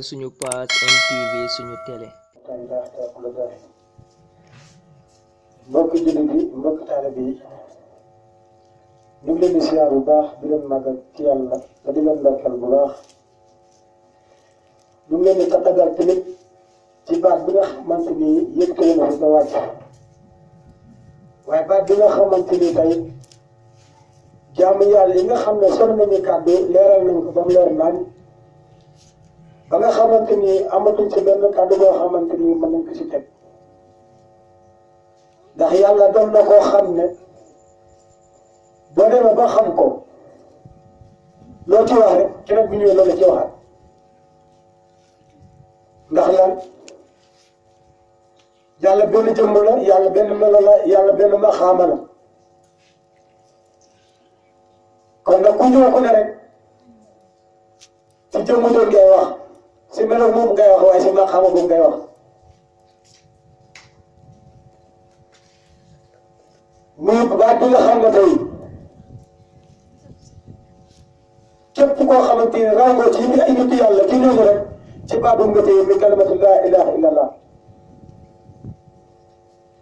abonneel suñu page MTV suñu télé. mbokk jullit bi mbokk taalibe bi ñu ngi leen di siyaar bu baax di leen màggal ci yàlla te di leen ndokkeel bu baax ñu ngi leen di tàggat tamit ci baat bi nga xamante ni yëkkati na fi ba wàcc waaye baat bi nga xamante ni tey jaamu yàlla yi nga xam ne sonn nañu kàddu leeral nañ ko ba mu leer naan ba nga xamante ni amatuñ ci benn kàddu boo xamante ni mën nañ ko ci teg ndax yàlla doon na koo xam ne boo demee ba xam ko loo ci wax rek keneen bu ñëwee loolu ci waxaat ndax lan yàlla benn jëmm la yàlla benn melo la yàlla benn maxaama la kon nag ku ñëw ku ne rek ci jëmm doon ngay wax si melo moom ngay wax waaye si maxaama boobu ngay wax muy baat bi nga xam ne tey képp koo xamante ni ràngoo ci ay nit yàlla ki ñëw rek ci baat bu nga téye mi kalimatu laa ilaha illallah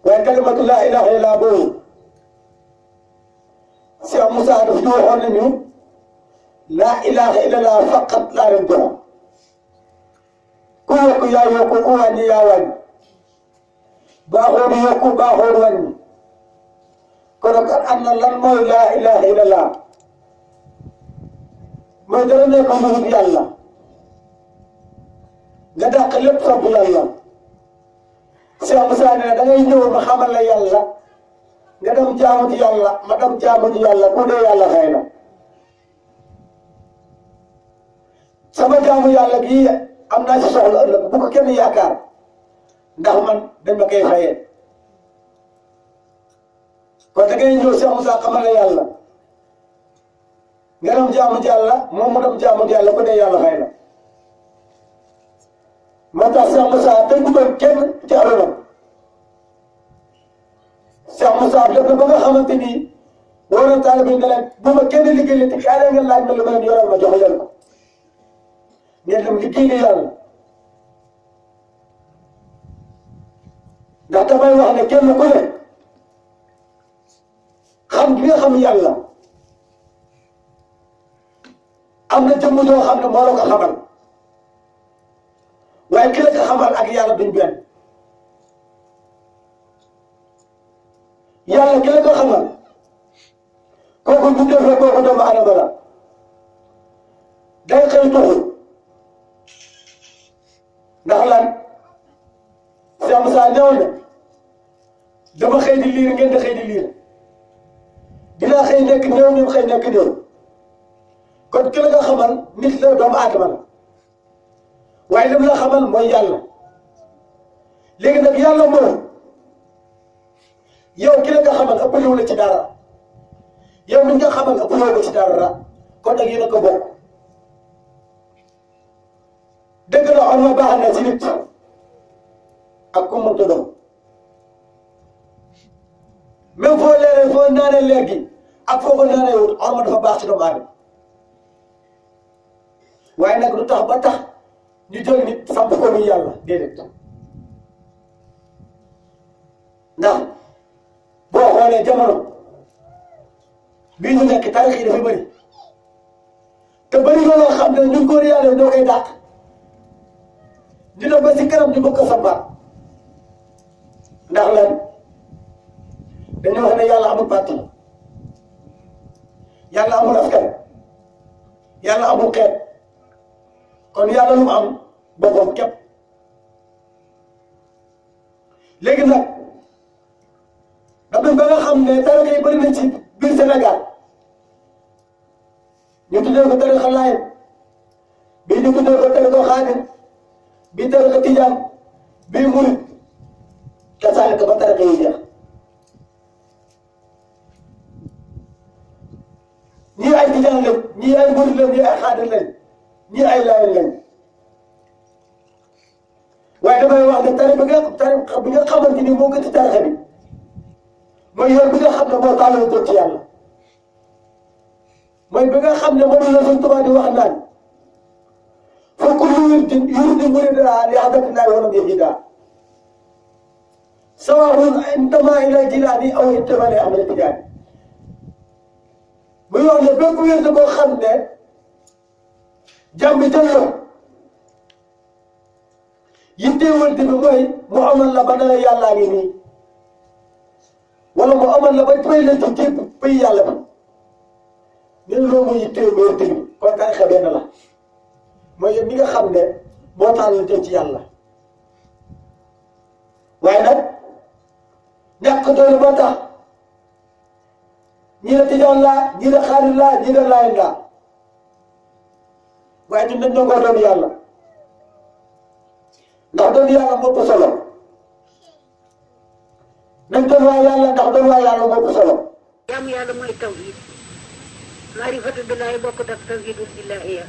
waaye kalimatu laa ilaha illallah boobu Cheikh Moussa daf ñu waxoon nañu laa ilaha illallah faqat laa leen jox ku yokku yaa yokku ku wàññi yaa wàññi baaxoon yokku baaxoon wàññi kon nag am na lan mooy laa ilaha illallah mooy dara nekk lu yàlla nga dàq lépp sopp yàlla Cheikh Moussa ne da ngay ñëw ma xamal la yàlla nga dem jaamu ci yàlla ma dem jaamu ci yàlla ku dee yàlla xëy na sama jaamu yàlla bii am naa ci soxla ëllëg bu ko kenn yaakaar ndax man dañ ma koy fayee kon da ngay ñëw Cheikh Moussa xamal la yàlla nga dem jaamu ci yàlla moom mu dem jaamu ci yàlla ku dee yàlla xëy na moo tax Cheikh Moussa tënkutoon kenn ci àdduna Cheikh Moussa def na ba nga xamante ni wóor na taalibe ne leen bu ma kenn liggéeyee te kaay ngeen laaj ma lu ma leen yoral ma jox leen ko ngeen dem liggéey ni yàlla ndax damay wax ne kenn ku ne xam bi nga xam yàlla am na jëmm joo xam ne moo la ko xamal waaye ki la ko xamal ak yàlla duñ benn yàlla ki la ko xamal kooku bu def la kooku doomu adama la day xëy tuxu ndax lan Cheikh Moussa ñëw na dama xëy di liir ngeen di xëy di liir dinaa xëy nekk néew ñoom xëy nekk néew kon ki la nga xamal nit la doomu aadama la waaye lim la xamal mooy yàlla léegi nag yàlla moom yow ki la nga xamal ëppalewu la ci dara yow mi nga xamal ëppalewu ko ci dara kon nag yéen a ko bokk dëgg la on ma baax na ci nit ak ku mënta doon même foo leeree foo naanee léegi ak foo ko naanee wut orma dafa baax ci doomu aadama waaye nag lu tax ba tax ñu jël nit samp ko muy yàlla déedéet ndax boo xoolee jamono bii ñu nekk tarix yi dafa bëri te bëri na loo xam ne ñun góor yàlla ñoo koy dàq ñu ne ba si kanam ñu bëgg ko sampaat ndax lan dañoo wax ne yàlla amul parti yàlla amul askan yàlla amul xeet kon yàlla lu mu am boppam képp léegi nag dama ba nga xam ne tarixa yi bëri nañ ci biir Sénégal ñu tuddee ko tarixa Laayeen bii ñu tuddee ko tarixa Xaadir bii tarixa Tijaan bii Murit kasaalika ba tarixa yi jeex ñii ay Tijaan lañ ñii ay Murit lañ ñii ay Xaadir lañ ñii ay Laayeen lañ waaye damay wax ne tarixa bi nga xamante ni moo gën ci tarixa bi mooy yoon bi nga xam ne moo taaloo jëm ci yàlla mooy bi nga xam ne moom la Sëñ Tuubaa di wax naan fu فكل ورد يرد مردها لهدف الله ولم يهدها سواء انتمى الى جيلاني او انتمى لاحمد التجاني bu yoon ne bépp wérd boo xam ne jàmm jël la yittee wérd bi mooy mu amal la ba ne la yàllaa ngi nii wala mu amal la ba pay la ci jépp pay yàlla bi ne loolu mooy yittee wérd bi kon tarixa benn la mooy yéen ñi nga xam ne moo tax la jëm ci yàlla waaye nag ñàkk doole moo tax ñii la tijaan laa ñii la xaadir laa ñii la laayeen laa waaye ñun dañ doon doon yàlla ndax doon yàlla moo ëpp solo nañ doon waa yàlla ndax doon waa yàlla moo ëpp solo. jaamu yàlla mooy tawhid maarifatu billaahi bokkut ak tawhidul ilaahiya